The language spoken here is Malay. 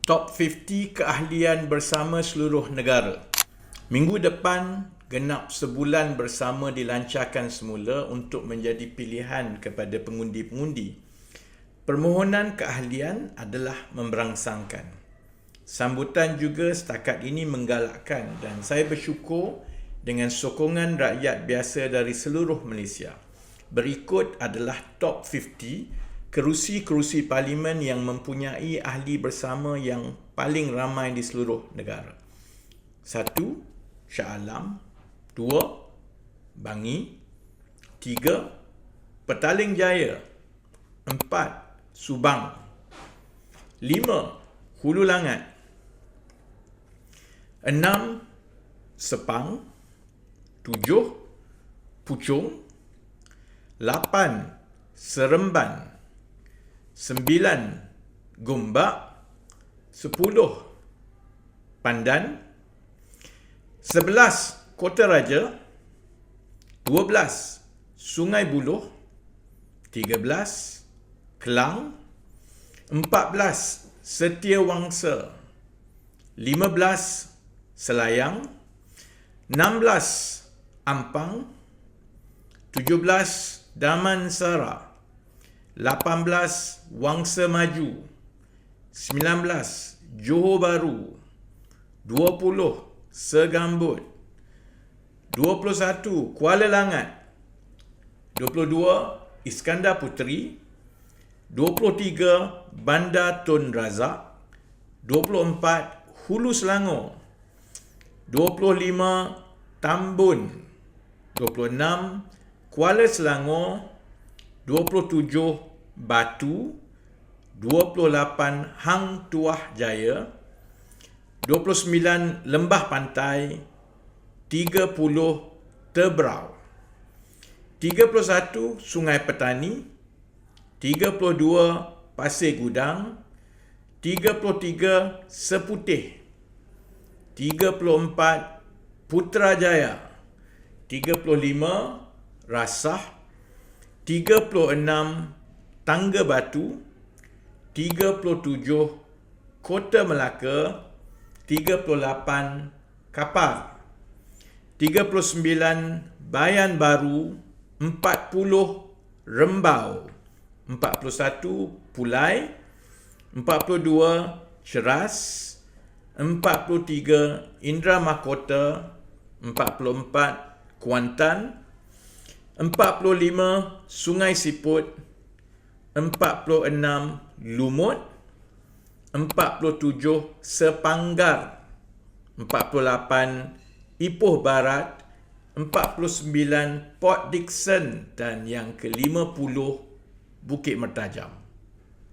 Top 50 keahlian bersama seluruh negara. Minggu depan, genap sebulan bersama dilancarkan semula untuk menjadi pilihan kepada pengundi-pengundi. Permohonan keahlian adalah memberangsangkan. Sambutan juga setakat ini menggalakkan dan saya bersyukur dengan sokongan rakyat biasa dari seluruh Malaysia. Berikut adalah top 50 kerusi-kerusi parlimen yang mempunyai ahli bersama yang paling ramai di seluruh negara. 1. Shah Alam. 2. Bangi. 3. Petaling Jaya. 4. Subang. 5. Hulu Langat. 6. Sepang. 7. Puchong. 8. Seremban. 9. Gombak. 10. Pandan. 11. Kota Raja. 12. Sungai Buloh. 13. Kelang. 14. Setiawangsa. 15. Selayang. 16. Ampang. 17. Damansara. 18. Wangsa Maju. 19. Johor Bahru. 20. Segambut. 21. Kuala Langat. 22. Iskandar Puteri. 23. Bandar Tun Razak. 24. Hulu Selangor. 25. Tambun. 26. Kuala Selangor. 27. Batu. 28. Hang Tuah Jaya. 29. Lembah Pantai. 30. Tebrau. 31. Sungai Petani. 32. Pasir Gudang. 33. Seputih. 34. Putrajaya. 35. Rasah. 36. Tangga Batu. 37. Kota Melaka. 38. Kapar. 39. Bayan Baru. 40. Rembau. 41. Pulai. 42. Ceras. 43. Indra Mahkota. 44. Kuantan. 45. Sungai Siput. 46. Lumut. 47. Sepanggar. 48. Ipoh Barat. 49. Port Dickson dan yang ke-50 Bukit Mertajam.